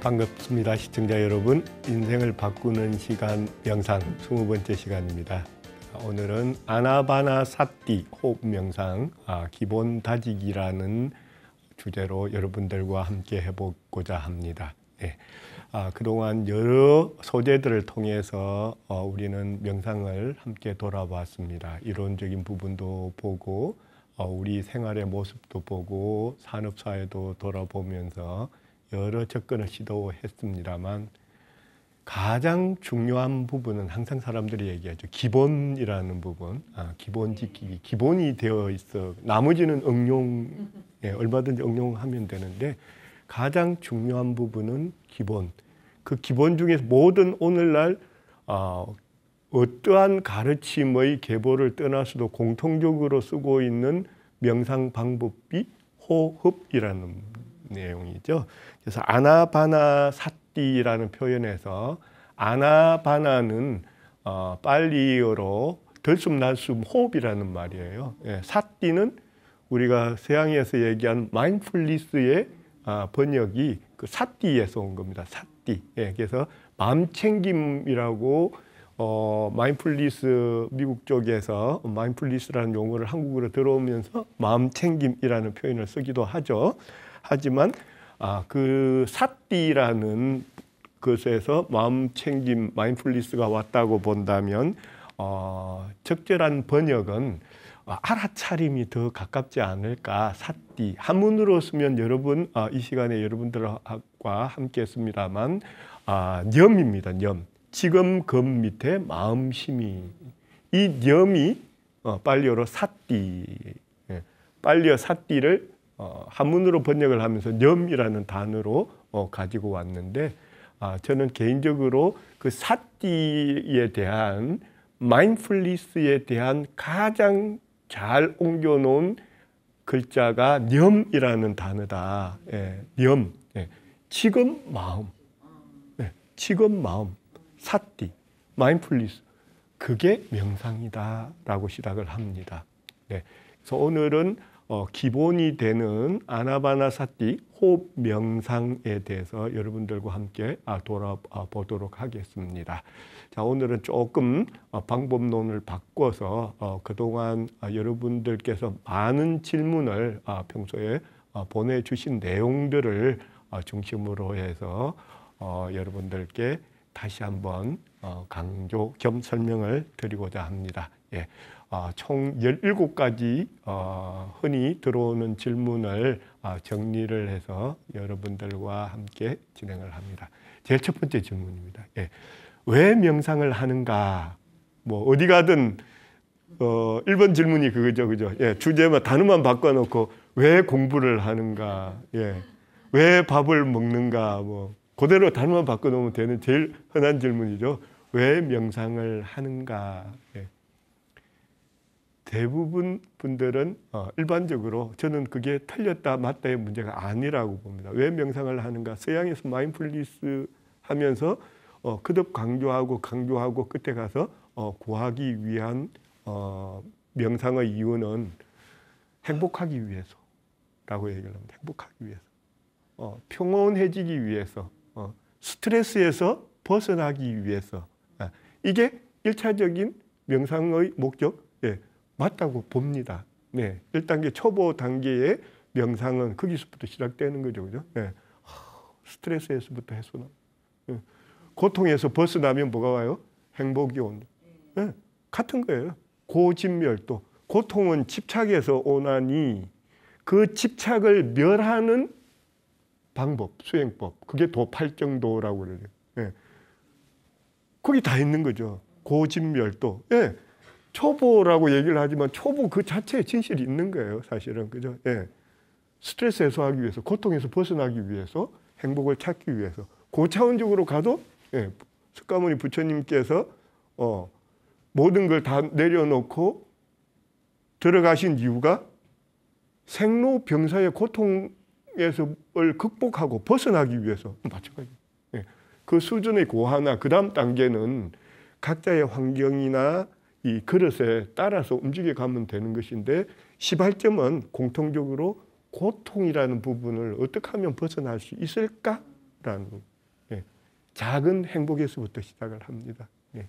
반갑습니다. 시청자 여러분. 인생을 바꾸는 시간 명상 20번째 시간입니다. 오늘은 아나바나사티 호흡 명상 기본 다지기라는 주제로 여러분들과 함께 해보고자 합니다. 네. 그동안 여러 소재들을 통해서 우리는 명상을 함께 돌아봤습니다. 이론적인 부분도 보고 우리 생활의 모습도 보고 산업사회도 돌아보면서 여러 접근을 시도했습니다만 가장 중요한 부분은 항상 사람들이 얘기하죠. 기본이라는 부분, 기본 지키기, 기본이 되어 있어. 나머지는 응용, 얼마든지 응용하면 되는데 가장 중요한 부분은 기본. 그 기본 중에서 모든 오늘날 어떠한 가르침의 계보를 떠나서도 공통적으로 쓰고 있는 명상 방법이 호흡이라는 내용이죠. 그래서 아나바나사티라는 표현에서 아나바나는 팔리어로 들숨 날숨 호흡이라는 말이에요. 사티는 우리가 서양에서 얘기한 마인드풀니스의 번역이 그 사티에서 온 겁니다. 사티. 그래서 마음챙김이라고 마인드풀니스 미국 쪽에서 마인드풀니스라는 용어를 한국어로 들어오면서 마음챙김이라는 표현을 쓰기도 하죠. 하지만 그 사티라는 것에서 마음챙김, 마인드풀니스가 왔다고 본다면 적절한 번역은 알아차림이 더 가깝지 않을까. 사티. 한문으로 쓰면 여러분 이 시간에 여러분들과 함께 했습니다만 념입니다. 념. 지금 검 밑에 마음심이. 이 념이 팔리어로 사티. 팔리어 사티를 한문으로 번역을 하면서 념이라는 단어로 가지고 왔는데 저는 개인적으로 그 사티에 대한 마인드풀니스에 대한 가장 잘 옮겨놓은 글자가 념이라는 단어다. 념. 지금 마음. 지금 마음. 사티. 마인드풀니스. 그게 명상이다라고 시작을 합니다. 그래서 오늘은 기본이 되는 아나바나사티 호흡 명상에 대해서 여러분들과 함께 돌아보도록 하겠습니다. 자, 오늘은 조금 방법론을 바꿔서 그동안 여러분들께서 많은 질문을 평소에 보내주신 내용들을 중심으로 해서 여러분들께 다시 한번 강조 겸 설명을 드리고자 합니다. 총 17가지 흔히 들어오는 질문을 정리를 해서 여러분들과 함께 진행을 합니다. 제일 첫 번째 질문입니다. 왜 명상을 하는가? 뭐 어디 가든 1번 질문이 그거죠. 그죠? 주제만 단어만 바꿔놓고 왜 공부를 하는가? 왜 밥을 먹는가? 뭐 그대로 단어만 바꿔놓으면 되는 제일 흔한 질문이죠. 왜 명상을 하는가? 대부분 분들은 일반적으로 저는 그게 틀렸다 맞다의 문제가 아니라고 봅니다. 왜 명상을 하는가? 서양에서 마인드풀니스 하면서 거듭 강조하고 끝에 가서 구하기 위한 명상의 이유는 행복하기 위해서라고 얘기를 합니다. 행복하기 위해서. 평온해지기 위해서. 스트레스에서 벗어나기 위해서. 이게 1차적인 명상의 목적. 맞다고 봅니다. 1단계 초보 단계의 명상은 거기서부터 시작되는 거죠. 그죠? 스트레스에서부터 해소나. 고통에서 벗어나면 뭐가 와요? 행복이 온다. 같은 거예요. 고진멸도. 고통은 집착에서 오나니 그 집착을 멸하는 방법, 수행법. 그게 도팔정도라고 그래요. 거기 다 있는 거죠. 고진멸도. 초보라고 얘기를 하지만 초보 그 자체에 진실이 있는 거예요. 사실은. 그죠? 스트레스 해소하기 위해서, 고통에서 벗어나기 위해서, 행복을 찾기 위해서. 고차원적으로 가도 석가모니 부처님께서 모든 걸 다 내려놓고 들어가신 이유가 생로병사의 고통에서를 극복하고 벗어나기 위해서. 마찬가지예요. 그 수준의 고하나 그 다음 단계는 각자의 환경이나 이 그릇에 따라서 움직여 가면 되는 것인데 시발점은 공통적으로 고통이라는 부분을 어떻게 하면 벗어날 수 있을까라는 작은 행복에서부터 시작을 합니다. 예.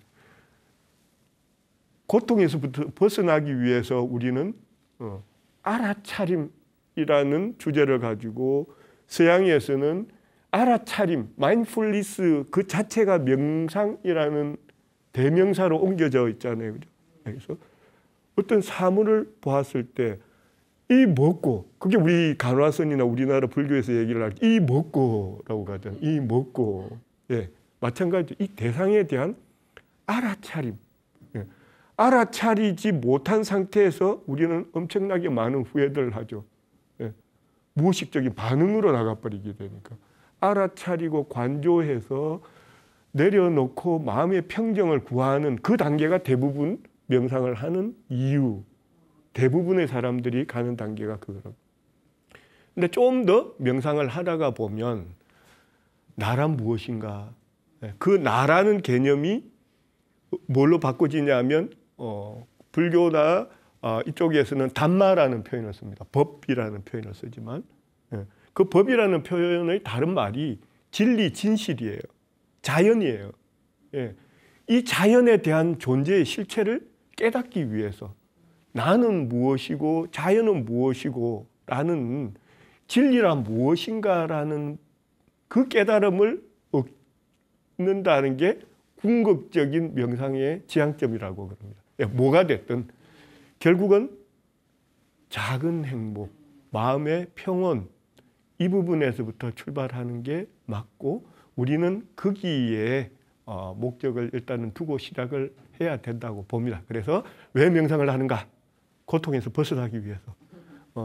고통에서부터 벗어나기 위해서 우리는 알아차림이라는 주제를 가지고 서양에서는 알아차림, 마인드풀니스 그 자체가 명상이라는 대명사로 옮겨져 있잖아요. 그죠? 그래서 어떤 사물을 보았을 때 이 먹고, 그게 우리 간화선이나 우리나라 불교에서 얘기를 할 때 이 먹고라고 하잖아요. 이 먹고. 예. 마찬가지로 이 대상에 대한 알아차림. 예. 알아차리지 못한 상태에서 우리는 엄청나게 많은 후회들을 하죠. 예. 무의식적인 반응으로 나가버리게 되니까. 알아차리고 관조해서 내려놓고 마음의 평정을 구하는 그 단계가 대부분 명상을 하는 이유. 대부분의 사람들이 가는 단계가 그거라고. 근데 좀 더 명상을 하다가 보면 나란 무엇인가. 그 나라는 개념이 뭘로 바꿔지냐면 불교나 이쪽에서는 담마라는 표현을 씁니다. 법이라는 표현을 쓰지만 그 법이라는 표현의 다른 말이 진리, 진실이에요. 자연이에요. 이 자연에 대한 존재의 실체를 깨닫기 위해서 나는 무엇이고 자연은 무엇이고 라는 진리란 무엇인가라는 그 깨달음을 얻는다는 게 궁극적인 명상의 지향점이라고 그럽니다. 뭐가 됐든 결국은 작은 행복, 마음의 평온 이 부분에서부터 출발하는 게 맞고 우리는 거기에 목적을 일단은 두고 시작을 해야 된다고 봅니다. 그래서 왜 명상을 하는가? 고통에서 벗어나기 위해서,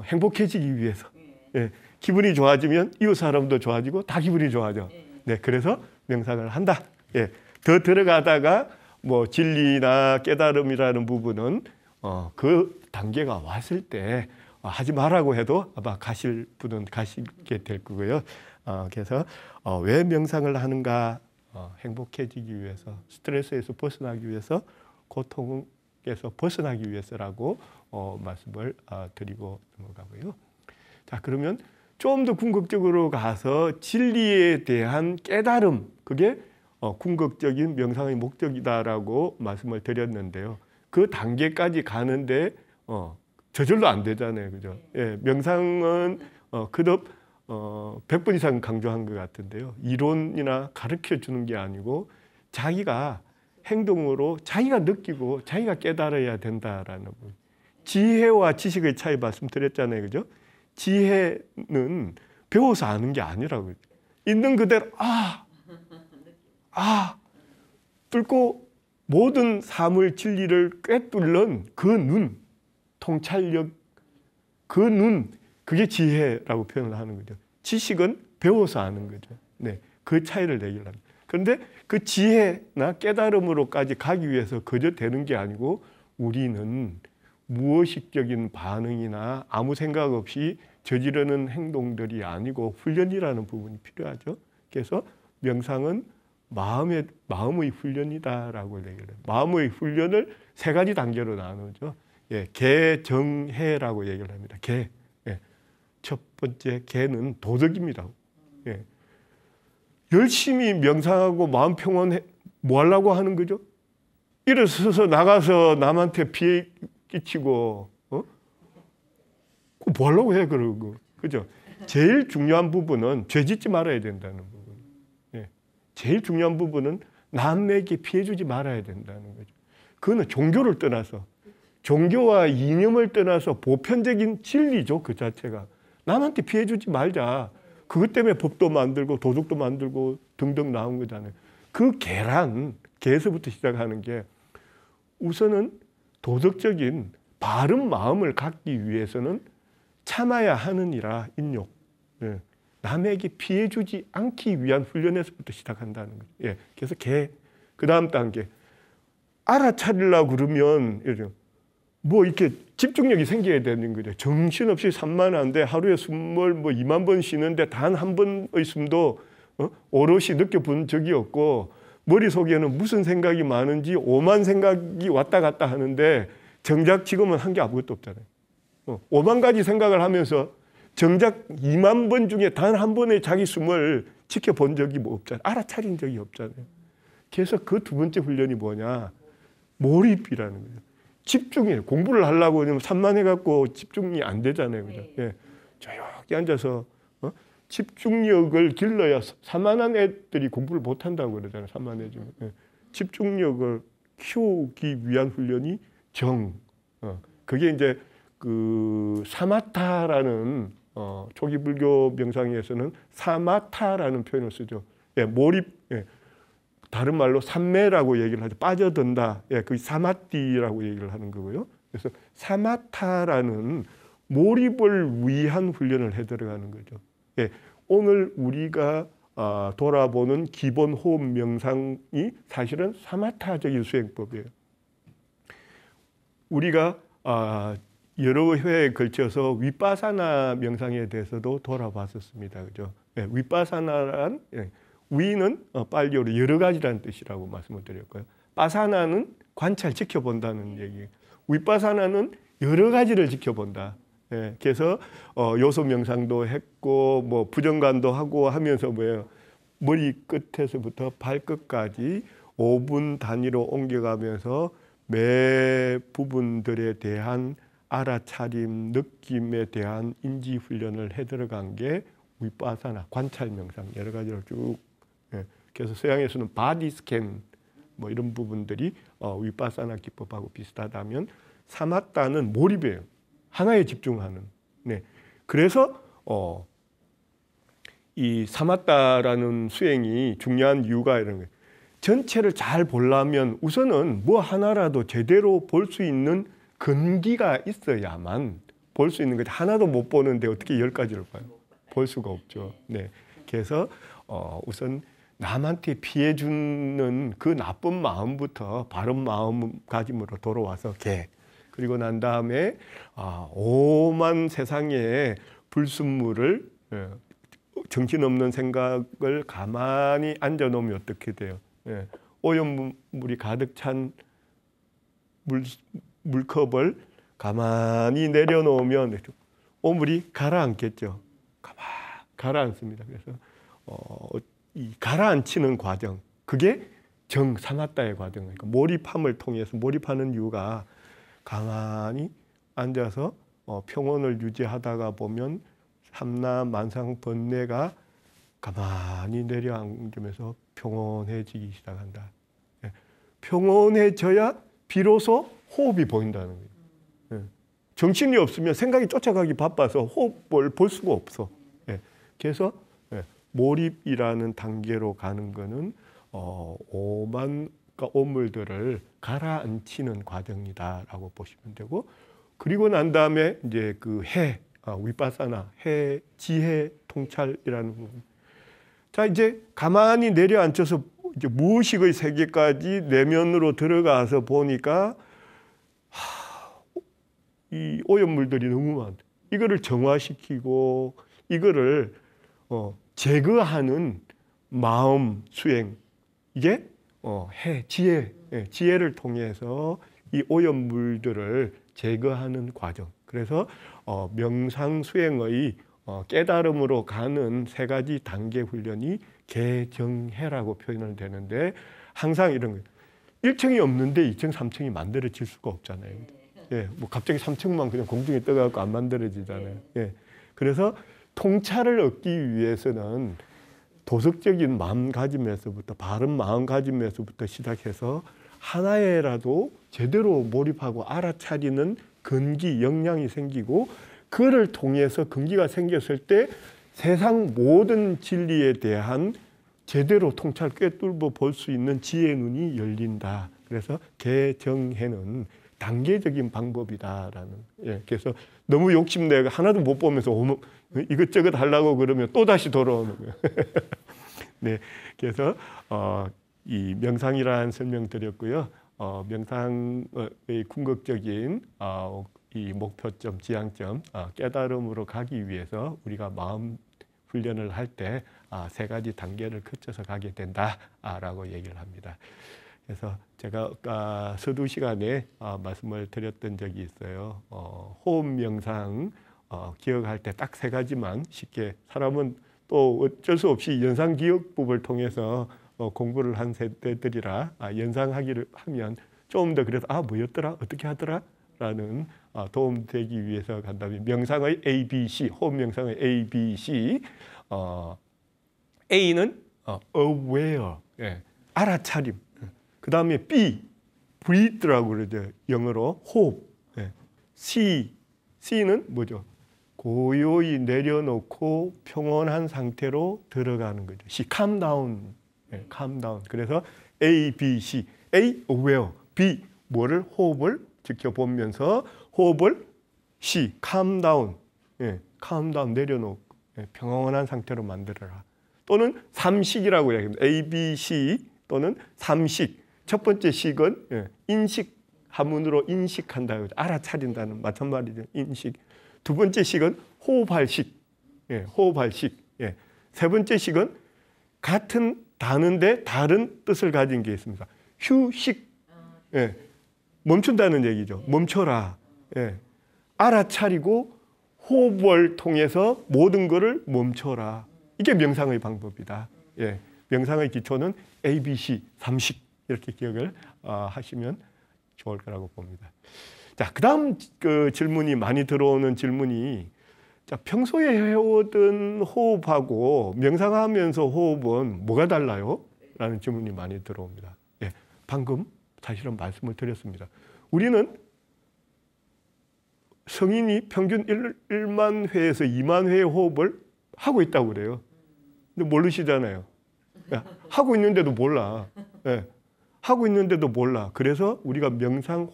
행복해지기 위해서. 예, 기분이 좋아지면 이웃 사람도 좋아지고 다 기분이 좋아져. 네, 그래서 명상을 한다. 예, 더 들어가다가 뭐 진리나 깨달음이라는 부분은 그 단계가 왔을 때 하지 말라고 해도 아마 가실 분은 가시게 될 거고요. 그래서 왜 명상을 하는가? 행복해지기 위해서, 스트레스에서 벗어나기 위해서, 고통에서 벗어나기 위해서라고 말씀을 드리고 넘어가고요. 자, 그러면 좀 더 궁극적으로 가서 진리에 대한 깨달음, 그게 궁극적인 명상의 목적이다라고 말씀을 드렸는데요. 그 단계까지 가는데 저절로 안 되잖아요, 그죠? 예, 명상은 그덕 100번 이상 강조한 것 같은데요. 이론이나 가르쳐 주는 게 아니고 자기가 행동으로 자기가 느끼고 자기가 깨달아야 된다라는 부분. 지혜와 지식의 차이 말씀드렸잖아요, 그죠? 지혜는 배워서 아는 게 아니라고요. 있는 그대로 뚫고 모든 사물 진리를 꿰뚫는 그 눈, 통찰력, 그 눈, 그게 지혜라고 표현을 하는 거죠. 지식은 배워서 아는 거죠. 네, 그 차이를 얘기를 합니다. 그런데 그 지혜나 깨달음으로까지 가기 위해서 그저 되는 게 아니고 우리는 무의식적인 반응이나 아무 생각 없이 저지르는 행동들이 아니고 훈련이라는 부분이 필요하죠. 그래서 명상은 마음의 훈련이다라고 얘기를 해요. 마음의 훈련을 세 가지 단계로 나누죠. 예, 개정해라고 얘기를 합니다. 개. 예. 첫 번째 개는 도덕입니다. 예. 열심히 명상하고 마음 평온 뭐 하려고 하는 거죠? 일어서서 나가서 남한테 피해 끼치고 뭐 하려고 해 그러고 그죠? 제일 중요한 부분은 죄 짓지 말아야 된다는 부분. 예. 제일 중요한 부분은 남에게 피해 주지 말아야 된다는 거죠. 그거는 종교를 떠나서 종교와 이념을 떠나서 보편적인 진리죠. 그 자체가. 남한테 피해 주지 말자. 그것 때문에 법도 만들고 도덕도 만들고 등등 나온 거잖아요. 그 개에서부터 시작하는 게 우선은 도덕적인 바른 마음을 갖기 위해서는 참아야 하느니라 인욕. 예. 남에게 피해 주지 않기 위한 훈련에서부터 시작한다는 거죠. 예. 그래서 그 다음 단계. 알아차리려고 그러면 뭐 이렇게 집중력이 생겨야 되는 거죠. 정신없이 산만한데 하루에 숨을 2만 번 쉬는데 단 한 번의 숨도 오롯이 느껴본 적이 없고 머릿속에는 무슨 생각이 많은지 오만 생각이 왔다 갔다 하는데 정작 지금은 한 게 아무것도 없잖아요. 5만 가지 생각을 하면서 정작 2만 번 중에 단 한 번의 자기 숨을 지켜본 적이 뭐 없잖아요. 알아차린 적이 없잖아요. 그래서 그 두 번째 훈련이 뭐냐? 몰입이라는 거예요. 집중해요. 공부를 하려고 하면 산만해갖고 집중이 안 되잖아요. 그죠? 예. 조용히 앉아서 집중력을 길러야 산만한 애들이 공부를 못 한다고 그러잖아요. 산만해지면. 예. 집중력을 키우기 위한 훈련이 정. 그게 이제 그 사마타라는 초기 불교 명상에서는 사마타라는 표현을 쓰죠. 예, 몰입. 예. 다른 말로 삼매라고 얘기를 하죠. 빠져든다. 예, 그 사마띠라고 얘기를 하는 거고요. 그래서 사마타라는 몰입을 위한 훈련을 해 들어가는 거죠. 예, 오늘 우리가 돌아보는 기본 호흡 명상이 사실은 사마타적인 수행법이에요. 우리가 여러 회에 걸쳐서 위파사나 명상에 대해서도 돌아봤었습니다. 그죠? 예, 위파사나란 위는 빨리어로 여러 가지라는 뜻이라고 말씀을 드렸고요. 파사나는 관찰, 지켜본다는 얘기. 위파사나는 여러 가지를 지켜본다. 예, 그래서 요소 명상도 했고 뭐 부정관도 하고 하면서 뭐예요? 머리 끝에서부터 발끝까지 5분 단위로 옮겨가면서 매 부분들에 대한 알아차림, 느낌에 대한 인지 훈련을 해 들어간 게 위파사나, 관찰 명상 여러 가지로 쭉. 예, 그래서 서양에서는 바디 스캔 뭐 이런 부분들이 위파사나 기법하고 비슷하다면 사마타는 몰입이에요. 하나에 집중하는. 네. 그래서 이 사마타라는 수행이 중요한 이유가 이런 거예요. 전체를 잘 보려면 우선은 뭐 하나라도 제대로 볼 수 있는 근기가 있어야만 볼 수 있는 거지. 하나도 못 보는데 어떻게 10가지를 봐요? 볼 수가 없죠. 네. 그래서 우선 남한테 피해 주는 그 나쁜 마음부터 바른 마음가짐으로 돌아와서 그리고 난 다음에 오만 세상의 불순물을 정신없는 생각을 가만히 앉아놓으면 어떻게 돼요? 예, 오염물이 가득 찬 물컵을 가만히 내려놓으면 오물이 가라앉겠죠. 가라앉습니다. 그래서 이 가라앉히는 과정, 그게 정사마타의 과정. 그러니까 몰입함을 통해서 몰입하는 이유가 가만히 앉아서 평온을 유지하다가 보면 삼나 만상 번뇌가 가만히 내려앉으면서 평온해지기 시작한다. 예. 평온해져야 비로소 호흡이 보인다는 거예요. 예. 정신이 없으면 생각이 쫓아가기 바빠서 호흡을 볼 수가 없어. 예. 그래서 몰입이라는 단계로 가는 거는 오만 오물들을 가라앉히는 과정이다라고 보시면 되고, 그리고 난 다음에 이제 그 위파사나 지혜 통찰이라는 부분. 자, 이제 가만히 내려앉혀서 이제 무의식의 세계까지 내면으로 들어가서 보니까 이 오염물들이 너무 많다. 이거를 정화시키고 이거를 제거하는 마음 수행, 이게 지혜를 통해서 이 오염물들을 제거하는 과정. 그래서 명상 수행의 깨달음으로 가는 3가지 단계 훈련이 개정해라고 표현을 되는데, 항상 이런 거예요. 1층이 없는데 2층, 3층이 만들어질 수가 없잖아요. 예, 뭐 갑자기 3층만 그냥 공중에 떠가지고 안 만들어지잖아요. 예, 그래서 통찰을 얻기 위해서는 도덕적인 마음가짐에서부터, 바른 마음가짐에서부터 시작해서 하나에라도 제대로 몰입하고 알아차리는 근기, 역량이 생기고, 그를 통해서 근기가 생겼을 때 세상 모든 진리에 대한 제대로 통찰 꿰뚫어 볼 수 있는 지혜의 눈이 열린다. 그래서 개정해는 단계적인 방법이다라는. 예, 그래서 너무 욕심내가 하나도 못 보면서 이것저것 하려고 그러면 또 다시 돌아오는 거예요. 네, 그래서 이 명상이라는 설명 드렸고요. 명상의 궁극적인 이 목표점, 지향점, 깨달음으로 가기 위해서 우리가 마음 훈련을 할 때 3가지 단계를 거쳐서 가게 된다라고 얘기를 합니다. 그래서 제가 아까 서두 시간에 말씀을 드렸던 적이 있어요. 호흡 명상 기억할 때 딱 3가지만 쉽게, 사람은 또 어쩔 수 없이 연상기억법을 통해서 공부를 한 세대들이라 연상하기를 하면 좀 더 그래서 뭐였더라? 어떻게 하더라? 라는 도움되기 위해서 간다면 명상의 ABC, 호흡 명상의 ABC A는 aware, 알아차림. 그 다음에 B, breathe라고 그러죠. 영어로 호흡. C는 뭐죠? 고요히 내려놓고 평온한 상태로 들어가는 거죠. C, calm down. calm down. 그래서 A, B, C. A, aware. B, 뭐를? 호흡을 지켜보면서 호흡을 C, calm down. calm down 내려놓고 평온한 상태로 만들어라. 또는 삼식이라고 이야기합니다. A, B, C 또는 삼식. 첫 번째 식은 인식, 한문으로 인식한다. 알아차린다는 마찬가지죠. 인식. 두 번째 식은 호흡할 식. 호흡할 식. 세 번째 식은 같은 단어인데 다른 뜻을 가진 게 있습니다. 휴식. 멈춘다는 얘기죠. 멈춰라. 알아차리고 호흡을 통해서 모든 것을 멈춰라. 이게 명상의 방법이다. 명상의 기초는 ABC, 삼식 이렇게 기억을 하시면 좋을 거라고 봅니다. 자, 그다음 그 질문이 많이 들어오는 질문이 자, 평소에 해오던 호흡하고 명상하면서 호흡은 뭐가 달라요? 라는 질문이 많이 들어옵니다. 방금 사실은 말씀을 드렸습니다. 우리는 성인이 평균 1만 회에서 2만 회의 호흡을 하고 있다고 그래요. 근데 모르시잖아요. 하고 있는데도 몰라. 하고 있는데도 몰라. 그래서 우리가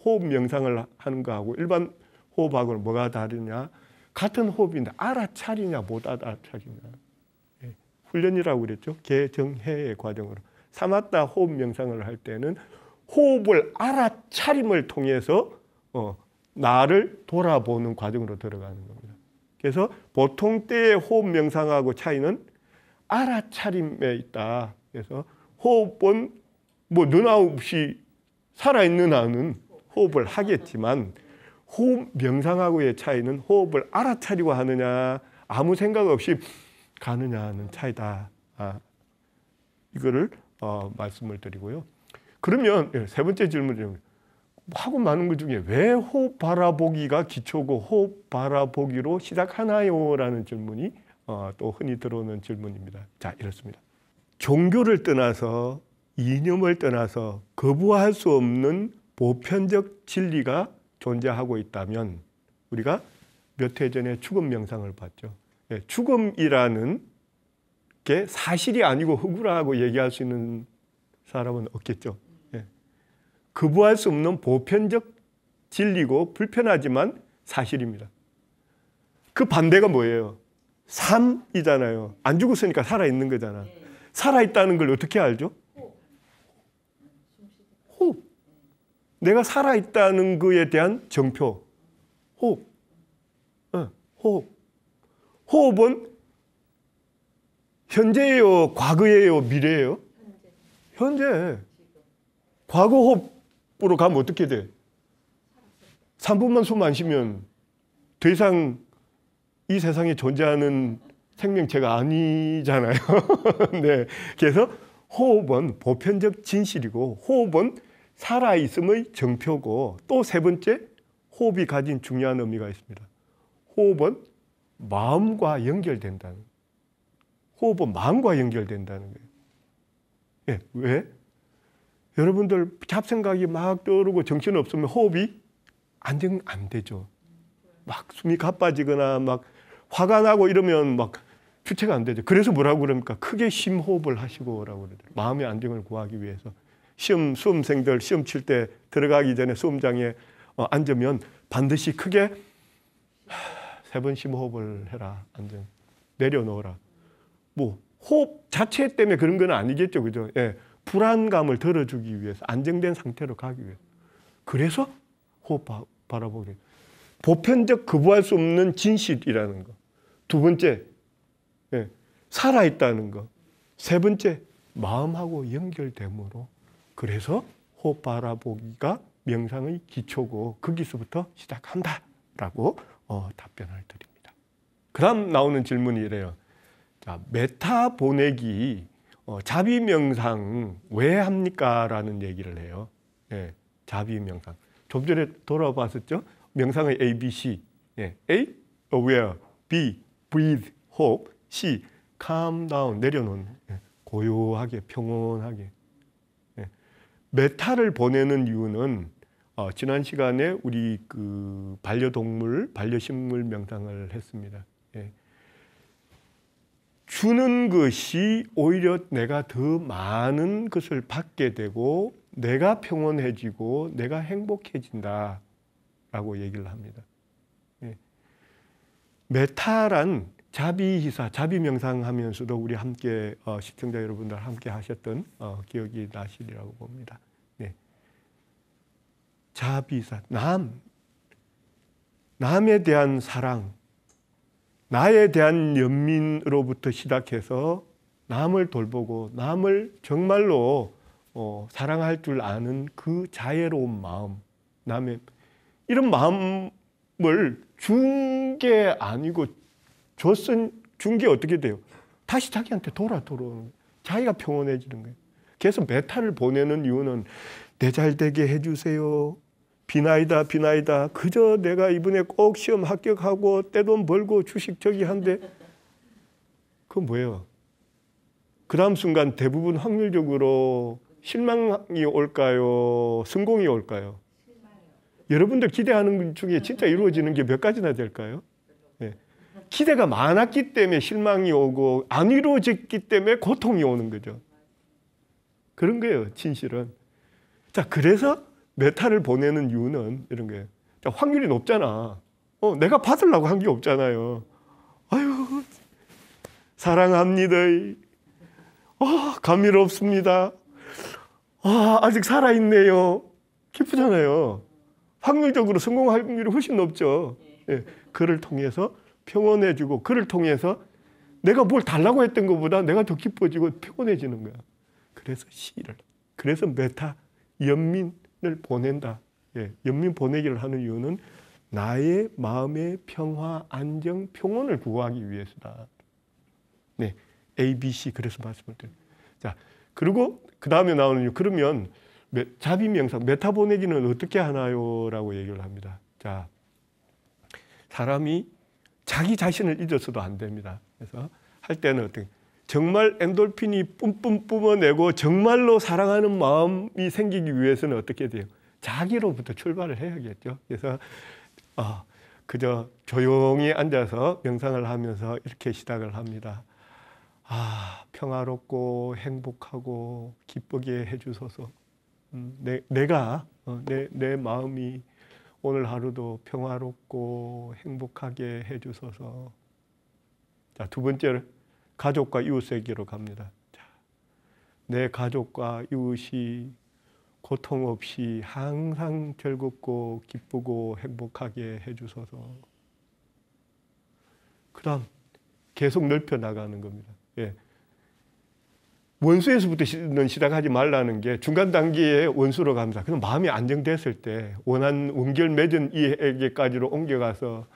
호흡 명상을 하는 거하고 일반 호흡하고는 뭐가 다르냐? 같은 호흡인데 알아차리냐 못 알아차리냐. 훈련이라고 그랬죠. 개정해의 과정으로. 사마타 호흡 명상을 할 때는 호흡을 알아차림을 통해서 나를 돌아보는 과정으로 들어가는 겁니다. 그래서 보통 때의 호흡 명상하고 차이는 알아차림에 있다. 그래서 호흡은 뭐 너나 없이 살아있는 한은 호흡을 하겠지만 호흡 명상하고의 차이는 호흡을 알아차리고 하느냐 아무 생각 없이 가느냐는 차이다. 이거를 말씀을 드리고요. 그러면 세 번째 질문이 하고 많은 것 중에 왜 호흡 바라보기가 기초고 호흡 바라보기로 시작하나요? 라는 질문이 또 흔히 들어오는 질문입니다. 자, 이렇습니다. 종교를 떠나서 이념을 떠나서 거부할 수 없는 보편적 진리가 존재하고 있다면 우리가 몇 해 전에 죽음 명상을 봤죠. 죽음이라는 게 사실이 아니고 허구라고 얘기할 수 있는 사람은 없겠죠. 거부할 수 없는 보편적 진리고 불편하지만 사실입니다. 그 반대가 뭐예요? 삶이잖아요. 안 죽었으니까 살아있는 거잖아. 살아있다는 걸 어떻게 알죠? 호흡. 내가 살아있다는 거에 대한 정표. 호흡. 호흡. 호흡은 현재예요? 과거예요? 미래예요? 현재. 과거 호흡으로 가면 어떻게 돼? 3분만 숨 안 쉬면 더 이상 이 세상에 존재하는 생명체가 아니잖아요. 네. 그래서 호흡은 보편적 진실이고 호흡은 살아있음의 정표고 또 세 번째 호흡이 가진 중요한 의미가 있습니다. 호흡은 마음과 연결된다는 거예요. 호흡은 마음과 연결된다는 거예요. 왜? 여러분들 잡생각이 막 떠오르고 정신 없으면 호흡이 안정 안 되죠. 막 숨이 가빠지거나 막 화가 나고 이러면 막 주체가 안 되죠. 그래서 뭐라고 그럽니까? 크게 심호흡을 하시고라고 그러더라고요. 마음의 안정을 구하기 위해서. 수험생들 시험 칠 때 들어가기 전에 수험장에 앉으면 반드시 크게 3번 심호흡을 해라. 안정. 내려놓으라. 뭐 호흡 자체 때문에 그런 건 아니겠죠. 그죠? 불안감을 덜어주기 위해서 안정된 상태로 가기 위해서. 그래서 호흡 바라보기. 보편적 거부할 수 없는 진실이라는 거. 두 번째, 살아있다는 거. 세 번째, 마음하고 연결됨으로. 그래서 호흡 바라보기가 명상의 기초고 거기서부터 시작한다라고 답변을 드립니다. 그 다음 나오는 질문이 이래요. 자, 메타 보내기 자비 명상 왜 합니까? 라는 얘기를 해요. 예, 자비 명상. 좀 전에 돌아봤었죠? 명상의 ABC. 예, A. Aware. B. Breathe. Hope. C. Calm down. 내려놓는. 예, 고요하게, 평온하게. 예. 메타를 보내는 이유는 지난 시간에 우리 그 반려동물, 반려식물 명상을 했습니다. 예. 주는 것이 오히려 내가 더 많은 것을 받게 되고 내가 평온해지고 내가 행복해진다 라고 얘기를 합니다. 예. 메타란 자비희사, 자비명상하면서도 우리 함께 시청자 여러분들 함께 하셨던 기억이 나시리라고 봅니다. 네. 자비희사, 남에 대한 사랑, 나에 대한 연민으로부터 시작해서 남을 돌보고 남을 정말로 사랑할 줄 아는 그 자애로운 마음, 남의 이런 마음을 준 게 아니고 준 게 어떻게 돼요? 다시 자기한테 돌아오는, 자기가 평온해지는 거예요. 그래서 메타를 보내는 이유는 내 잘되게 해주세요. 비나이다 비나이다. 그저 내가 이번에 꼭 시험 합격하고 떼돈 벌고 주식 저기 한데 그건 뭐예요? 그 다음 순간 대부분 확률적으로 실망이 올까요? 성공이 올까요? 여러분들 기대하는 것 중에 진짜 이루어지는 게 몇 가지나 될까요? 네. 기대가 많았기 때문에 실망이 오고 안 이루어졌기 때문에 고통이 오는 거죠. 그런 거예요, 진실은. 자, 그래서 메타를 보내는 이유는 이런 거예요. 자, 확률이 높잖아. 내가 받으려고 한 게 없잖아요. 아유, 사랑합니다. 감미롭습니다. 아직 살아있네요. 기쁘잖아요. 확률적으로 성공할 확률이 훨씬 높죠. 예, 그를 통해서 평온해지고 그를 통해서 내가 뭘 달라고 했던 것보다 내가 더 기뻐지고 평온해지는 거야. 그래서 그래서 메타, 연민을 보낸다. 예, 연민 보내기를 하는 이유는 나의 마음의 평화, 안정, 평온을 구하기 위해서다. 네, ABC 그래서 말씀을 드려요. 자, 그리고 그 다음에 나오는 이유, 그러면 자비 명상, 메타 보내기는 어떻게 하나요? 라고 얘기를 합니다. 자, 사람이 자기 자신을 잊어서도 안 됩니다. 그래서 할 때는 어떻게, 정말 엔돌핀이 뿜뿜 뿜어내고 정말로 사랑하는 마음이 생기기 위해서는 어떻게 돼요? 자기로부터 출발을 해야겠죠. 그래서 그저 조용히 앉아서 명상을 하면서 이렇게 시작을 합니다. 평화롭고 행복하고 기쁘게 해주소서. 내가 내 마음이 오늘 하루도 평화롭고 행복하게 해주소서. 자, 두 번째로 가족과 이웃에게로 갑니다. 자, 내 가족과 이웃이 고통 없이 항상 즐겁고 기쁘고 행복하게 해주소서. 그 다음 계속 넓혀 나가는 겁니다. 예. 원수에서부터는 시작하지 말라는 게 중간 단계에 원수로 갑니다. 그럼 마음이 안정됐을 때 원한 원결 맺은 이에게까지로 옮겨가서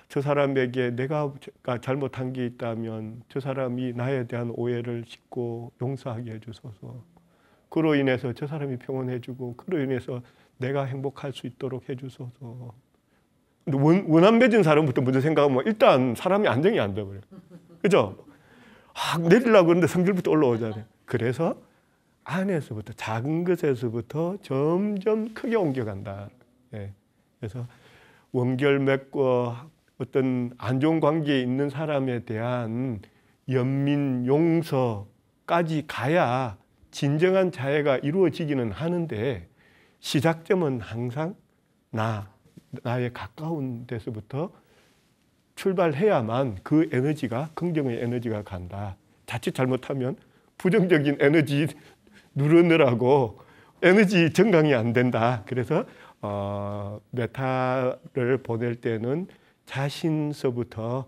저 사람에게 내가 잘못한 게 있다면 저 사람이 나에 대한 오해를 싣고 용서하게 해주소서. 그로 인해서 저 사람이 평온해지고 그로 인해서 내가 행복할 수 있도록 해주소서. 근데 원한 맺은 사람부터 먼저 생각하면 일단 사람이 안정이 안 돼버려요. 그죠? 내리려고 그러는데 성질부터 올라오잖아요. 그래서 안에서부터 작은 것에서부터 점점 크게 옮겨간다. 예. 그래서 원결 맺고 어떤 안 좋은 관계에 있는 사람에 대한 연민, 용서까지 가야 진정한 자애가 이루어지기는 하는데 시작점은 항상 나의 가까운 데서부터 출발해야만 그 에너지가, 긍정의 에너지가 간다. 자칫 잘못하면 부정적인 에너지 누르느라고 에너지 정강이 안 된다. 그래서 메타를 보낼 때는 자신서부터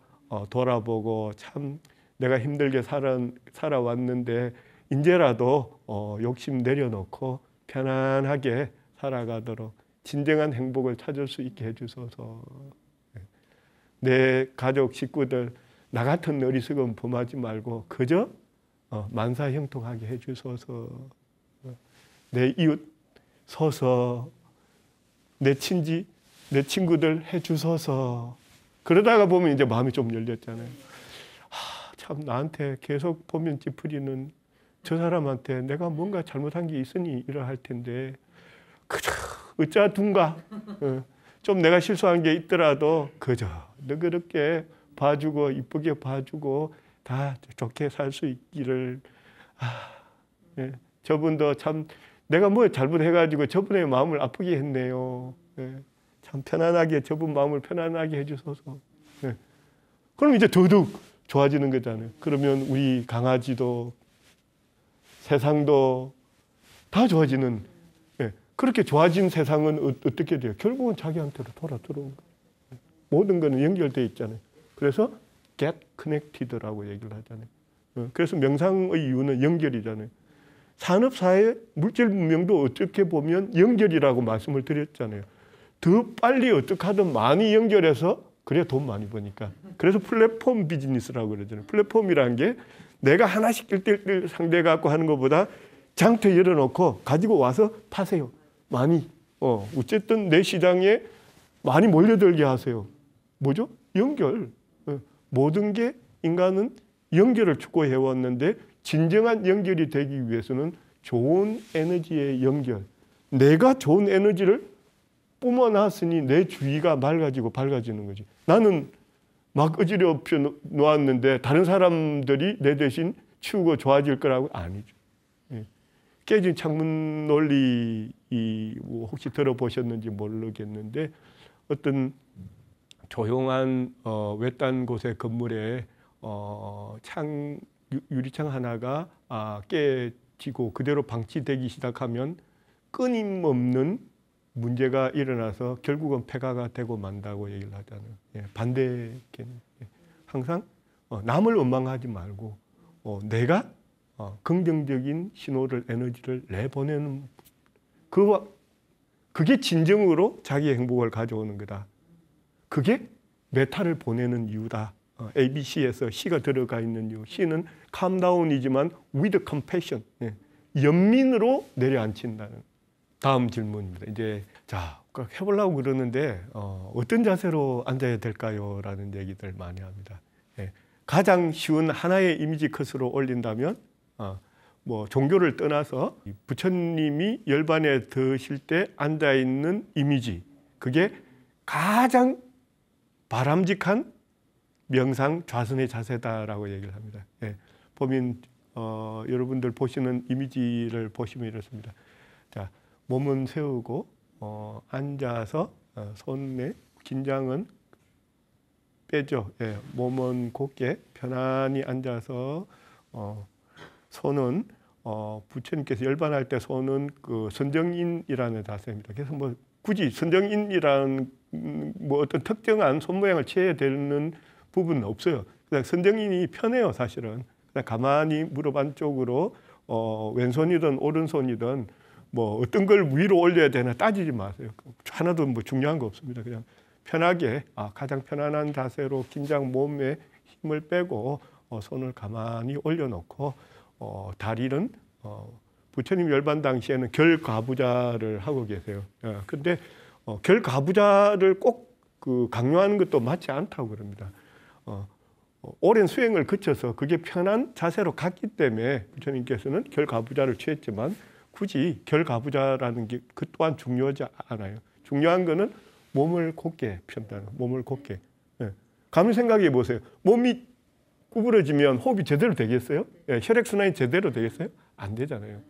돌아보고 참 내가 힘들게 살아왔는데 이제라도 욕심 내려놓고 편안하게 살아가도록 진정한 행복을 찾을 수 있게 해주소서. 내 가족, 식구들, 나 같은 어리석은 범하지 말고 그저 만사형통하게 해주소서. 내 이웃 서서 내 친지, 내 친구들 해주소서. 그러다가 보면 이제 마음이 좀 열렸잖아요. 참 나한테 계속 보면 찌푸리는 저 사람한테 내가 뭔가 잘못한 게 있으니 이러할 텐데 그저 어쩌둔가 좀 내가 실수한 게 있더라도 그저 너그럽게 봐주고 이쁘게 봐주고 다 좋게 살 수 있기를. 예. 저분도 참 내가 뭐 잘못해가지고 저분의 마음을 아프게 했네요. 예. 참 편안하게 저분 마음을 편안하게 해주소서. 예. 그럼 이제 더더욱 좋아지는 거잖아요. 그러면 우리 강아지도 세상도 다 좋아지는. 예. 그렇게 좋아진 세상은 어떻게 돼요? 결국은 자기한테로 돌아 들어온 거예요. 모든 거는 연결되어 있잖아요. 그래서 get connected라고 얘기를 하잖아요. 그래서 명상의 이유는 연결이잖아요. 산업사회 물질 문명도 어떻게 보면 연결이라고 말씀을 드렸잖아요. 더 빨리 어떻게 하든 많이 연결해서 그래야 돈 많이 버니까. 그래서 플랫폼 비즈니스라고 그러잖아요. 플랫폼이라는 게 내가 하나씩 1대1 상대 갖고 하는 것보다 장터 열어놓고 가지고 와서 파세요. 많이. 어쨌든 내 시장에 많이 몰려들게 하세요. 뭐죠? 연결. 모든 게 인간은 연결을 추구해 왔는데 진정한 연결이 되기 위해서는 좋은 에너지의 연결. 내가 좋은 에너지를 뿜어놨으니 내 주위가 맑아지고 밝아지는 거지. 나는 막 어지럽혀 놓았는데 다른 사람들이 내 대신 치우고 좋아질 거라고 아니죠. 예. 깨진 창문 논리 뭐 혹시 들어보셨는지 모르겠는데 어떤 조용한 외딴 곳의 건물에 유리창 하나가 깨지고 그대로 방치되기 시작하면 끊임없는 문제가 일어나서 결국은 폐가가 되고 만다고 얘기를 하잖아요. 예, 반대 개념. 예. 항상 남을 원망하지 말고 내가 긍정적인 신호를 에너지를 내보내는 그게 진정으로 자기의 행복을 가져오는 거다. 그게 메타를 보내는 이유다. ABC에서 C가 들어가 있는 이유. C는 calm down이지만 with compassion. 예. 연민으로 내려앉힌다는. 다음 질문입니다. 이제 자 해보려고 그러는데 어떤 자세로 앉아야 될까요? 라는 얘기들 많이 합니다. 예. 가장 쉬운 하나의 이미지 컷으로 올린다면 뭐 종교를 떠나서 부처님이 열반에 드실 때 앉아있는 이미지 그게 가장 바람직한 명상 좌선의 자세다라고 얘기를 합니다. 예. 보면 여러분들 보시는 이미지를 보시면 이렇습니다. 자, 몸은 세우고 앉아서 손에 긴장은 빼죠. 예. 몸은 곧게 편안히 앉아서 손은 부처님께서 열반할 때 손은 그 선정인이라는 자세입니다. 그래서 뭐 굳이 선정인이라는 뭐 어떤 특정한 손 모양을 취해야 되는 부분은 없어요. 그냥 선정인이 편해요, 사실은. 그냥 가만히 무릎 안쪽으로 왼손이든 오른손이든 뭐 어떤 걸 위로 올려야 되나 따지지 마세요. 하나도 뭐 중요한 거 없습니다. 그냥 편하게 가장 편안한 자세로 긴장 몸에 힘을 빼고 손을 가만히 올려놓고 다리는 부처님 열반 당시에는 결가부좌를 하고 계세요. 근데 결가부좌를 꼭 그 강요하는 것도 맞지 않다고 그럽니다. 오랜 수행을 거쳐서 그게 편한 자세로 갔기 때문에 부처님께서는 결가부좌를 취했지만 굳이 결가부좌라는 게 그 또한 중요하지 않아요. 중요한 거는 몸을 곧게 편다는 몸을 곧게. 예. 가만히 생각해 보세요. 몸이 구부러지면 호흡이 제대로 되겠어요? 예, 혈액순환이 제대로 되겠어요? 안 되잖아요.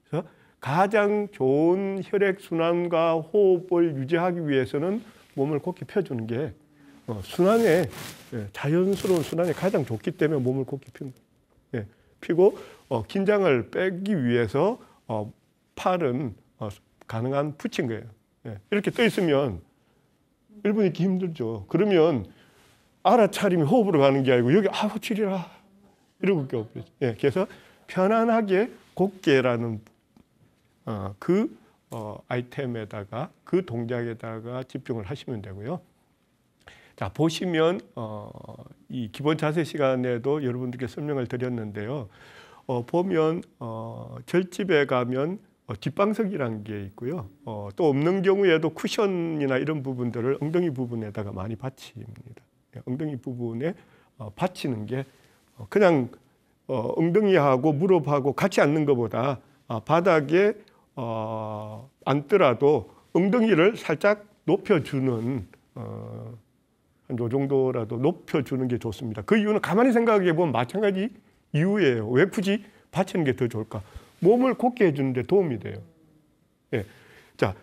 그래서 가장 좋은 혈액순환과 호흡을 유지하기 위해서는 몸을 곧게 펴주는 게 순환에 자연스러운 순환에 가장 좋기 때문에 몸을 곧게 펴고 긴장을 빼기 위해서 팔은 가능한 붙인 거예요. 예, 이렇게 떠 있으면 1분 있기 힘들죠. 그러면 알아차리면 호흡으로 가는 게 아니고 여기 치리라 이러고 껴버리죠. 예, 그래서 편안하게 곧게라는 아이템에다가 그 동작에다가 집중을 하시면 되고요. 자, 보시면 이 기본 자세 시간에도 여러분들께 설명을 드렸는데요. 보면 절집에 가면 뒷방석이라는 게 있고요. 또 없는 경우에도 쿠션이나 이런 부분들을 엉덩이 부분에다가 많이 받칩니다. 엉덩이 부분에 받치는 게 그냥 엉덩이하고 무릎하고 같이 앉는 것보다 바닥에 앉더라도 엉덩이를 살짝 높여주는 한 요 정도라도 높여주는 게 좋습니다. 그 이유는 가만히 생각해 보면 마찬가지 이유예요. 왜 굳이 받치는 게 더 좋을까? 몸을 곧게 해주는 데 도움이 돼요. 예. 자,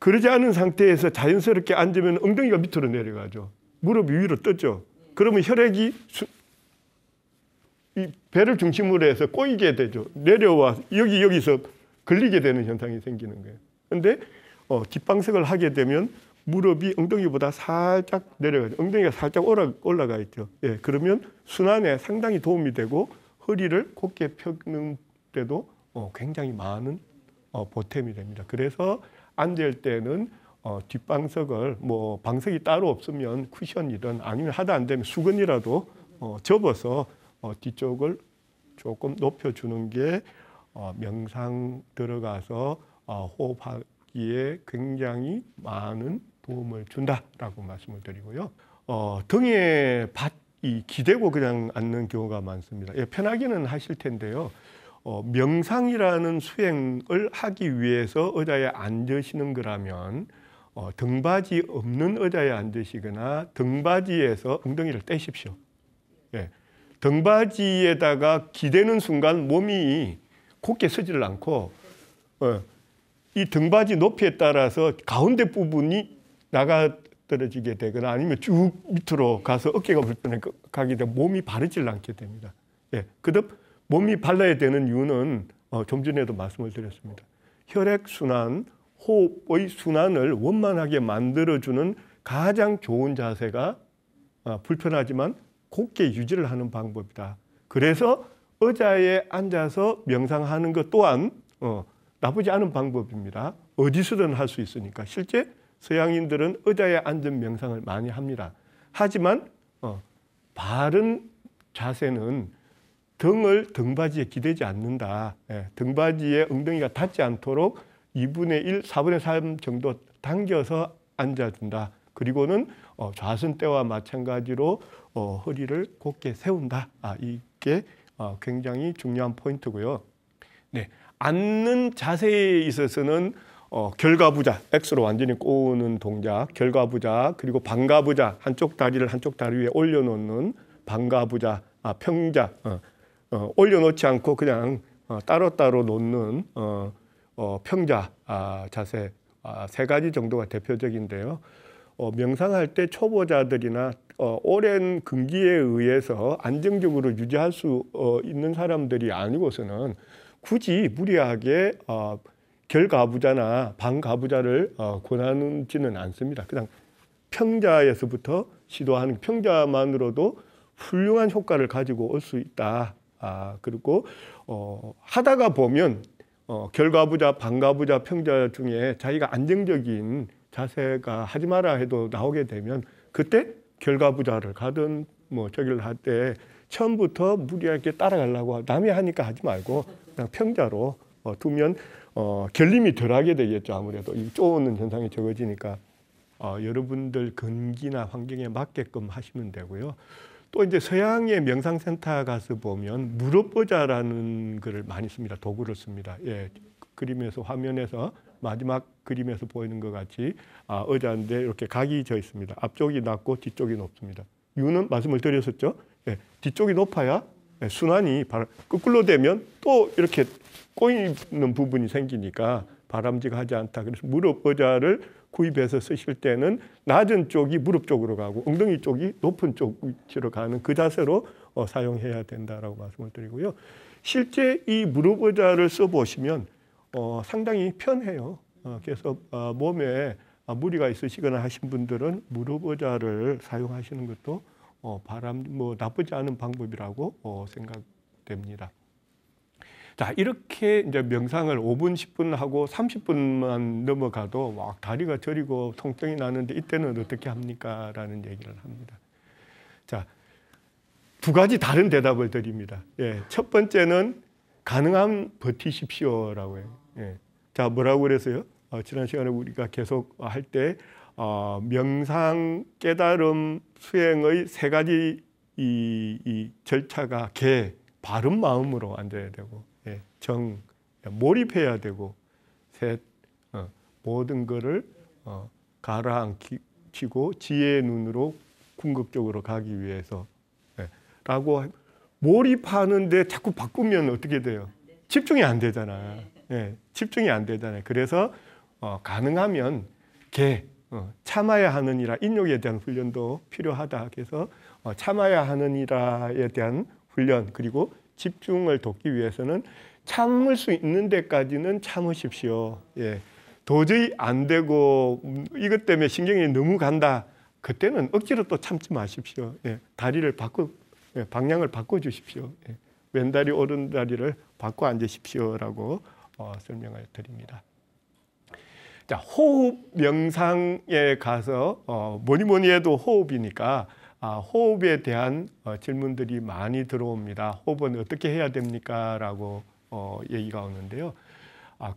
그러지 않은 상태에서 자연스럽게 앉으면 엉덩이가 밑으로 내려가죠. 무릎이 위로 뜨죠. 그러면 혈액이 이 배를 중심으로 해서 꼬이게 되죠. 내려와 여기서 걸리게 되는 현상이 생기는 거예요. 그런데 뒷방석을 하게 되면 무릎이 엉덩이보다 살짝 내려가죠. 엉덩이가 살짝 올라가 있죠. 예, 그러면 순환에 상당히 도움이 되고 허리를 곧게 펴는 데도 굉장히 많은 보탬이 됩니다. 그래서 앉을 때는 뒷방석을 뭐 방석이 따로 없으면 쿠션이든 아니면 하다 안 되면 수건이라도 접어서 뒤쪽을 조금 높여주는 게 명상 들어가서 호흡하기에 굉장히 많은 도움을 준다라고 말씀을 드리고요. 등에 이 기대고 그냥 앉는 경우가 많습니다. 예, 편하게는 하실 텐데요. 명상이라는 수행을 하기 위해서 의자에 앉으시는 거라면 등받이 없는 의자에 앉으시거나 등받이에서 엉덩이를 떼십시오. 예, 등받이에다가 기대는 순간 몸이 곧게 서지를 않고 이 등받이 높이에 따라서 가운데 부분이 나가 떨어지게 되거나 아니면 쭉 밑으로 가서 어깨가 불편하게 되면 몸이 바르질 않게 됩니다. 예, 그다음 몸이 발라야 되는 이유는 좀 전에도 말씀을 드렸습니다. 혈액순환, 호흡의 순환을 원만하게 만들어주는 가장 좋은 자세가 불편하지만 곧게 유지를 하는 방법이다. 그래서 의자에 앉아서 명상하는 것 또한 나쁘지 않은 방법입니다. 어디서든 할 수 있으니까. 실제 서양인들은 의자에 앉은 명상을 많이 합니다. 하지만 바른 자세는 등을 등받이에 기대지 않는다. 예, 등받이에 엉덩이가 닿지 않도록 2분의 1, 4분의 3 정도 당겨서 앉아준다. 그리고는 좌선 때와 마찬가지로 허리를 곧게 세운다. 이게 굉장히 중요한 포인트고요. 네, 앉는 자세에 있어서는 결과부자, X로 완전히 꼬우는 동작, 결과부자, 그리고 반가부자, 한쪽 다리를 한쪽 다리 위에 올려놓는 반가부자, 평자, 올려놓지 않고 그냥 따로따로 놓는 평자 자세, 세 가지 정도가 대표적인데요. 명상할 때 초보자들이나 오랜 근기에 의해서 안정적으로 유지할 수 있는 사람들이 아니고서는 굳이 무리하게 결가부자나 반가부자를 권하지는 않습니다. 그냥 평자에서부터 시도하는 평자만으로도 훌륭한 효과를 가지고 올 수 있다. 그리고 하다가 보면 결가부자, 반가부자, 평자 중에 자기가 안정적인 자세가 하지 마라 해도 나오게 되면 그때 결가부자를 가든 뭐 저기를 할 때 처음부터 무리하게 따라가려고 남이 하니까 하지 말고 그냥 평자로 두면 결림이 덜하게 되겠죠. 아무래도 이 쪼는 현상이 적어지니까 여러분들 근기나 환경에 맞게끔 하시면 되고요. 또 이제 서양의 명상센터 가서 보면 무릎 의자라는 글을 많이 씁니다. 도구를 씁니다. 예, 그림에서 화면에서 마지막 그림에서 보이는 것 같이 의자인데 이렇게 각이 져 있습니다. 앞쪽이 낮고 뒤쪽이 높습니다. 이유는 말씀을 드렸었죠. 예, 뒤쪽이 높아야 순환이 거꾸로 되면 또 이렇게 꼬이는 부분이 생기니까 바람직하지 않다. 그래서 무릎 의자를 구입해서 쓰실 때는 낮은 쪽이 무릎 쪽으로 가고 엉덩이 쪽이 높은 쪽 위치로 가는 그 자세로 사용해야 된다라고 말씀을 드리고요. 실제 이 무릎 의자를 써보시면 상당히 편해요. 그래서 몸에 무리가 있으시거나 하신 분들은 무릎 의자를 사용하시는 것도 나쁘지 않은 방법이라고 생각됩니다. 자, 이렇게 이제 명상을 5분, 10분 하고 30분만 넘어가도 막 다리가 저리고 통증이 나는데 이때는 어떻게 합니까? 라는 얘기를 합니다. 자, 두 가지 다른 대답을 드립니다. 예, 첫 번째는 가능하면 버티십시오라고 해요. 예. 자, 뭐라고 그랬어요? 지난 시간에 우리가 계속 할 때 명상, 깨달음, 수행의 세 가지 이 절차가 바른 마음으로 앉아야 되고, 예, 몰입해야 되고, 셋, 모든 것을 가라앉히고 지혜의 눈으로 궁극적으로 가기 위해서, 예, 라고 몰입하는데 자꾸 바꾸면 어떻게 돼요? 집중이 안 되잖아. 예, 집중이 안 되잖아요. 그래서 가능하면 참아야 하느니라, 인욕에 대한 훈련도 필요하다. 그래서 참아야 하느니라에 대한 훈련, 그리고 집중을 돕기 위해서는 참을 수 있는 데까지는 참으십시오. 예, 도저히 안 되고 이것 때문에 신경이 너무 간다. 그때는 억지로 또 참지 마십시오. 예, 다리를 방향을 바꿔주십시오. 예, 왼다리 오른다리를 바꿔 앉으십시오라고 설명을 드립니다. 자, 호흡 명상에 가서 뭐니 해도 호흡이니까 호흡에 대한 질문들이 많이 들어옵니다. 호흡은 어떻게 해야 됩니까? 라고 얘기가 오는데요.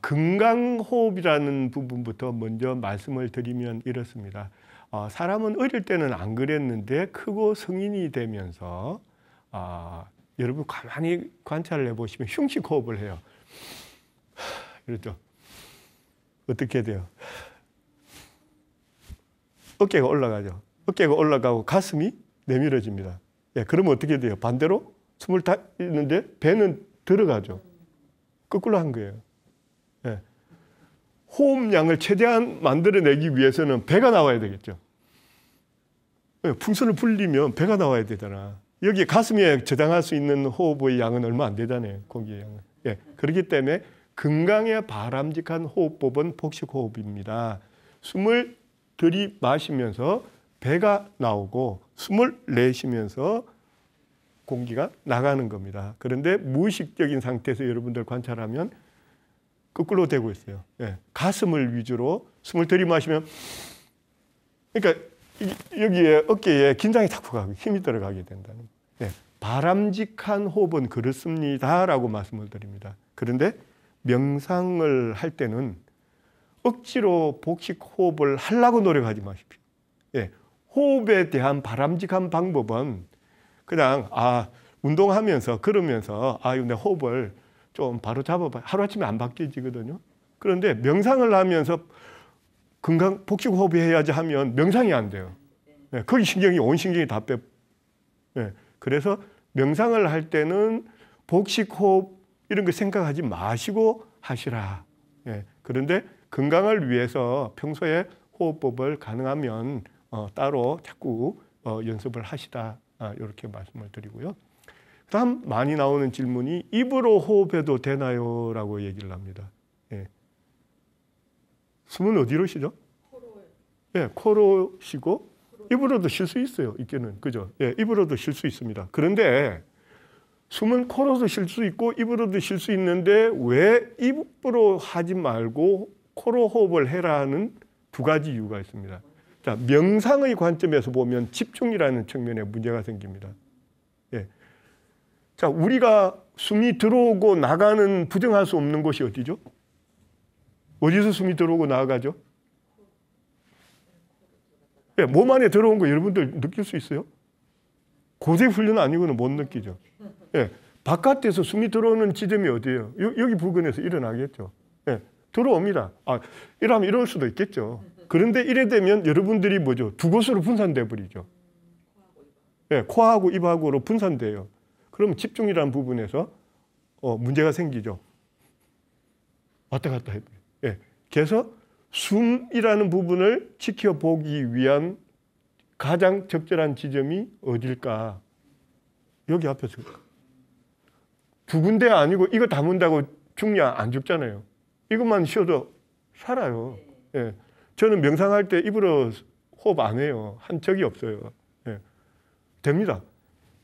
건강호흡이라는 부분부터 먼저 말씀을 드리면 이렇습니다. 사람은 어릴 때는 안 그랬는데 크고 성인이 되면서 여러분 가만히 관찰을 해보시면 흉식호흡을 해요. 그렇죠? 어떻게 돼요? 어깨가 올라가죠. 어깨가 올라가고 가슴이 내밀어집니다. 예, 그러면 어떻게 돼요? 반대로 숨을 다 있는데 배는 들어가죠. 거꾸로 한 거예요. 예. 호흡량을 최대한 만들어내기 위해서는 배가 나와야 되겠죠. 예, 풍선을 불리면 배가 나와야 되잖아. 여기 가슴에 저장할 수 있는 호흡의 양은 얼마 안 되잖아요. 공기의 양은. 예, 그렇기 때문에 건강에 바람직한 호흡법은 복식호흡입니다. 숨을 들이마시면서 배가 나오고 숨을 내쉬면서 공기가 나가는 겁니다. 그런데 무의식적인 상태에서 여러분들 관찰하면 거꾸로 되고 있어요. 예, 가슴을 위주로 숨을 들이마시면, 그러니까 여기에 어깨에 긴장이 자꾸 가고 힘이 들어가게 된다는. 예, 바람직한 호흡은 그렇습니다라고 말씀을 드립니다. 그런데 명상을 할 때는 억지로 복식 호흡을 하려고 노력하지 마십시오. 예, 호흡에 대한 바람직한 방법은 그냥 운동하면서 걸으면서 내 호흡을 좀 바로 잡아봐. 하루아침에 안 바뀌어지거든요. 그런데 명상을 하면서 건강 복식 호흡 해야지 하면 명상이 안 돼요. 예, 거기 온 신경이 다 빼. 예, 그래서 명상을 할 때는 복식 호흡 이런 거 생각하지 마시고 하시라. 예, 그런데 건강을 위해서 평소에 호흡법을 가능하면 따로 자꾸 연습을 하시라. 이렇게 말씀을 드리고요. 다음 많이 나오는 질문이 입으로 호흡해도 되나요? 라고 얘기를 합니다. 예. 숨은 어디로 쉬죠? 코로. 예, 코로 쉬고 입으로도 쉴 수 있어요. 이게는 그죠? 예, 입으로도 쉴 수 있습니다. 그런데 숨은 코로도 쉴 수 있고 입으로도 쉴 수 있는데 왜 입으로 하지 말고 코로 호흡을 해라는 두 가지 이유가 있습니다. 자, 명상의 관점에서 보면 집중이라는 측면에 문제가 생깁니다. 예. 자, 우리가 숨이 들어오고 나가는 부정할 수 없는 곳이 어디죠? 어디서 숨이 들어오고 나가죠? 예, 몸 안에 들어온 거 여러분들 느낄 수 있어요? 고대 훈련 아니고는 못 느끼죠. 예, 바깥에서 숨이 들어오는 지점이 어디예요? 여기 부근에서 일어나겠죠. 예, 들어옵니다. 이러면 이럴 수도 있겠죠. 그런데 이래 되면 여러분들이 뭐죠? 두 곳으로 분산돼 버리죠. 예, 코하고 입하고로 분산돼요. 그럼 집중이라는 부분에서 문제가 생기죠. 왔다 갔다 해요. 예, 그래서 숨이라는 부분을 지켜보기 위한 가장 적절한 지점이 어딜까? 여기 앞에서. 두 군데 아니고 이거 담은다고 죽냐? 안 죽잖아요. 이것만 쉬어도 살아요. 예. 저는 명상할 때 입으로 호흡 안 해요. 한 적이 없어요. 예. 됩니다.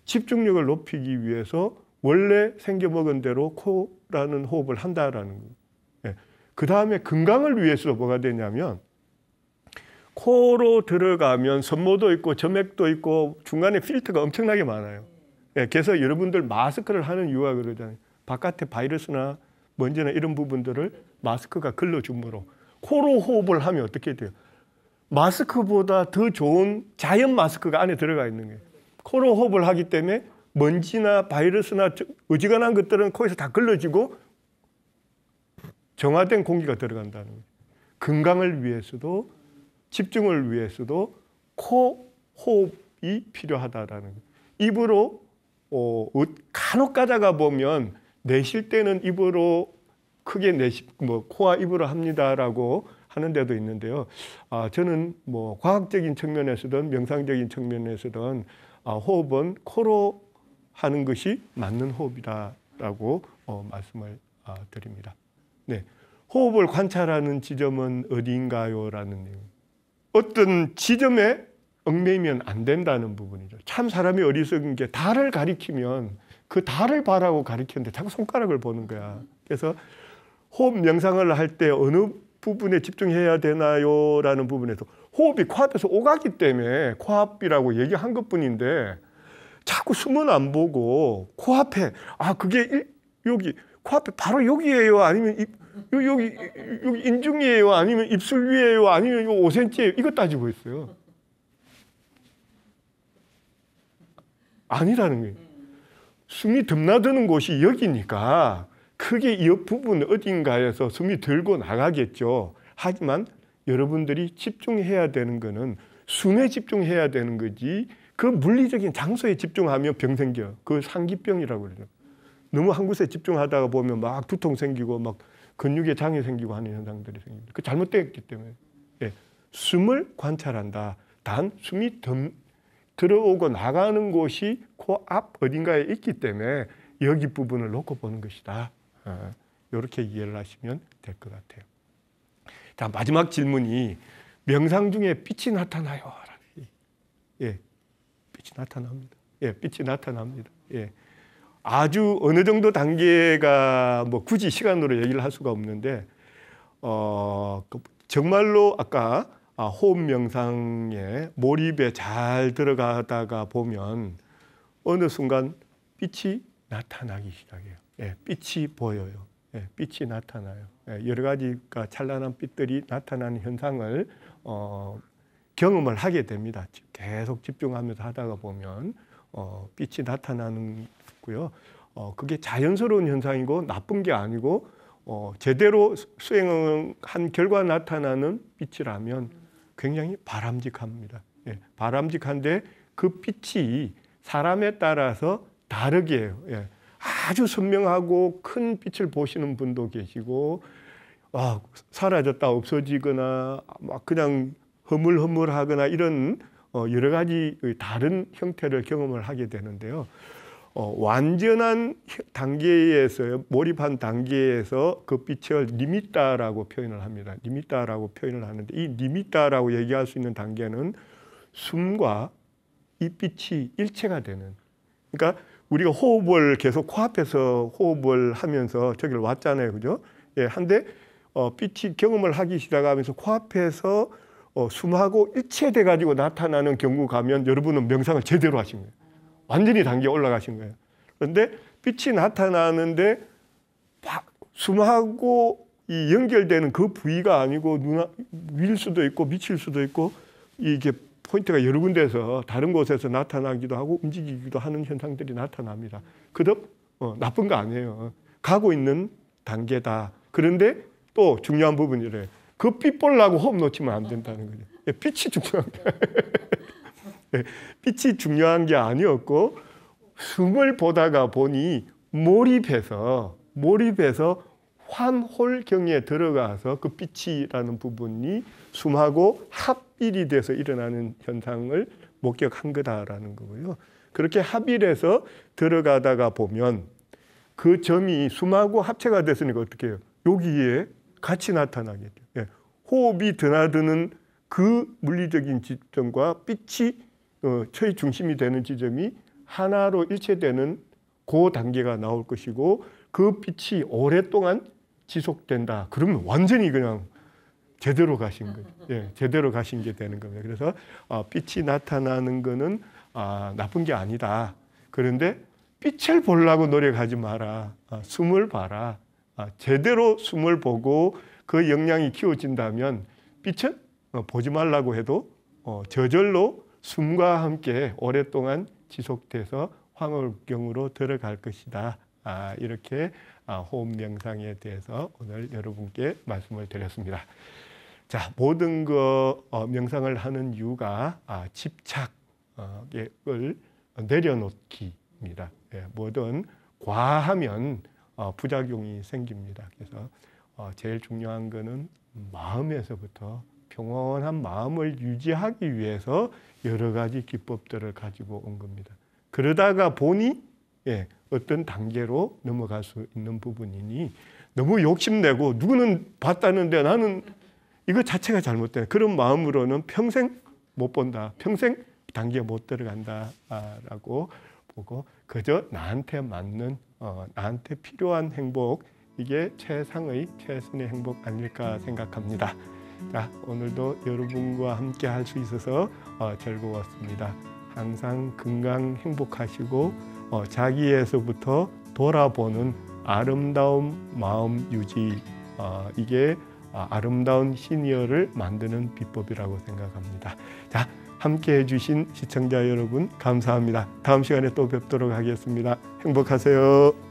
집중력을 높이기 위해서 원래 생겨먹은 대로 코, 코라는 호흡을 한다라는 거예요. 예. 그 다음에 건강을 위해서도 뭐가 되냐면 코로 들어가면 섬모도 있고 점액도 있고 중간에 필터가 엄청나게 많아요. 예. 그래서 여러분들 마스크를 하는 이유가 그러잖아요. 바깥에 바이러스나 먼지나 이런 부분들을 마스크가 걸러주므로 코로 호흡을 하면 어떻게 돼요? 마스크보다 더 좋은 자연 마스크가 안에 들어가 있는 거예요. 코로 호흡을 하기 때문에 먼지나 바이러스나 어지간한 것들은 코에서 다 걸러지고 정화된 공기가 들어간다는 거예요. 건강을 위해서도 집중을 위해서도 코 호흡이 필요하다라는 거예요. 입으로 간혹 가다가 보면 내쉴 때는 입으로 크게 코와 입으로 합니다라고 하는 데도 있는데요. 저는 뭐 과학적인 측면에서든 명상적인 측면에서든 호흡은 코로 하는 것이 맞는 호흡이다라고 말씀을 드립니다. 네, 호흡을 관찰하는 지점은 어디인가요?라는 내용. 어떤 지점에 얽매이면 안 된다는 부분이죠. 참 사람이 어리석은 게 달을 가리키면 그 달을 봐라고 가리켰는데 자꾸 손가락을 보는 거야. 그래서 호흡 명상을 할 때 어느 부분에 집중해야 되나요? 라는 부분에서 호흡이 코앞에서 오가기 때문에 코앞이라고 얘기한 것뿐인데 자꾸 숨은 안 보고 코앞에 그게 여기 코앞에 바로 여기예요? 아니면 여기 인중이에요? 아니면 입술 위에요? 아니면 5cm예요? 이거 따지고 있어요. 아니라는 거예요. 숨이 덤나드는 곳이 여기니까 크게 이 부분 어딘가에서 숨이 들고 나가겠죠. 하지만 여러분들이 집중해야 되는 거는 숨에 집중해야 되는 거지 그 물리적인 장소에 집중하면 병 생겨요. 그 상기병이라고 그러죠. 너무 한 곳에 집중하다가 보면 막 두통 생기고 막 근육에 장애 생기고 하는 현상들이 생깁니다. 그 잘못되었기 때문에. 예. 숨을 관찰한다. 단 숨이 들어오고 나가는 곳이 코앞 어딘가에 있기 때문에 여기 부분을 놓고 보는 것이다. 이렇게 이해를 하시면 될 것 같아요. 자, 마지막 질문이 명상 중에 빛이 나타나요? 예, 빛이 나타납니다. 예, 빛이 나타납니다. 예, 아주 어느 정도 단계가 뭐 굳이 시간으로 얘기를 할 수가 없는데 정말로 아까 호흡 명상에 몰입에 잘 들어가다가 보면 어느 순간 빛이 나타나기 시작해요. 예, 빛이 보여요. 예, 빛이 나타나요. 예, 여러 가지가 찬란한 빛들이 나타나는 현상을 경험을 하게 됩니다. 계속 집중하면서 하다가 보면 빛이 나타나는 거고요. 그게 자연스러운 현상이고 나쁜 게 아니고 제대로 수행한 결과 나타나는 빛이라면 굉장히 바람직합니다. 예, 바람직한데 그 빛이 사람에 따라서 다르게 해요. 예, 아주 선명하고 큰 빛을 보시는 분도 계시고 사라졌다 없어지거나 막 그냥 허물허물하거나 이런 여러 가지 다른 형태를 경험을 하게 되는데요. 완전한 단계에서 몰입한 단계에서 그 빛을 니미따라고 표현을 합니다. 니미따라고 표현을 하는데 이 니미따라고 얘기할 수 있는 단계는 숨과 이 빛이 일체가 되는. 그러니까 우리가 호흡을 계속 코앞에서 호흡을 하면서 저기를 왔잖아요, 그죠? 예, 한데 빛이 경험을 하기 시작하면서 코앞에서 숨하고 일체돼 가지고 나타나는 경우 가면 여러분은 명상을 제대로 하신 거예요. 완전히 단계에 올라가신 거예요. 그런데 빛이 나타나는데 숨하고 이 연결되는 그 부위가 아니고 위일 수도 있고 밑일 수도 있고 이게 포인트가 여러 군데에서 다른 곳에서 나타나기도 하고 움직이기도 하는 현상들이 나타납니다. 그것 나쁜 거 아니에요. 가고 있는 단계다. 그런데 또 중요한 부분이래요. 그 빛 보려고 호흡 놓치면 안 된다는 거죠. 빛이 중요한 게 빛이 중요한 게 아니었고 숨을 보다가 보니 몰입해서 환홀경에 들어가서 그 빛이라는 부분이 숨하고 합일이 돼서 일어나는 현상을 목격한 거다라는 거고요. 그렇게 합일해서 들어가다가 보면 그 점이 숨하고 합체가 됐으니까 어떻게 해요? 여기에 같이 나타나겠죠. 예. 호흡이 드나드는 그 물리적인 지점과 빛이 처의 중심이 되는 지점이 하나로 일체되는 그 단계가 나올 것이고 그 빛이 오랫동안 지속된다. 그러면 완전히 그냥 제대로 가신 거예요. 예, 제대로 가신 게 되는 겁니다. 그래서 빛이 나타나는 거는 나쁜 게 아니다. 그런데 빛을 보려고 노력하지 마라. 숨을 봐라. 제대로 숨을 보고 그 영향이 키워진다면 빛은 보지 말라고 해도 저절로 숨과 함께 오랫동안 지속돼서 황홀경으로 들어갈 것이다. 이렇게 호흡 명상에 대해서 오늘 여러분께 말씀을 드렸습니다. 자, 모든 명상을 하는 이유가 집착을 내려놓기입니다. 예, 뭐든 과하면 부작용이 생깁니다. 그래서 제일 중요한 거는 마음에서부터 평온한 마음을 유지하기 위해서 여러 가지 기법들을 가지고 온 겁니다. 그러다가 보니 어떤 단계로 넘어갈 수 있는 부분이니 너무 욕심내고 누구는 봤다는데 나는 이거 자체가 잘못된 그런 마음으로는 평생 못 본다. 평생 단계에 못 들어간다 라고 보고 그저 나한테 맞는 나한테 필요한 행복 이게 최선의 행복 아닐까 생각합니다. 자, 오늘도 여러분과 함께 할 수 있어서 즐거웠습니다. 항상 건강 행복하시고 자기에서부터 돌아보는 아름다운 마음 유지 이게 아름다운 시니어를 만드는 비법이라고 생각합니다. 자, 함께 해주신 시청자 여러분 감사합니다. 다음 시간에 또 뵙도록 하겠습니다. 행복하세요.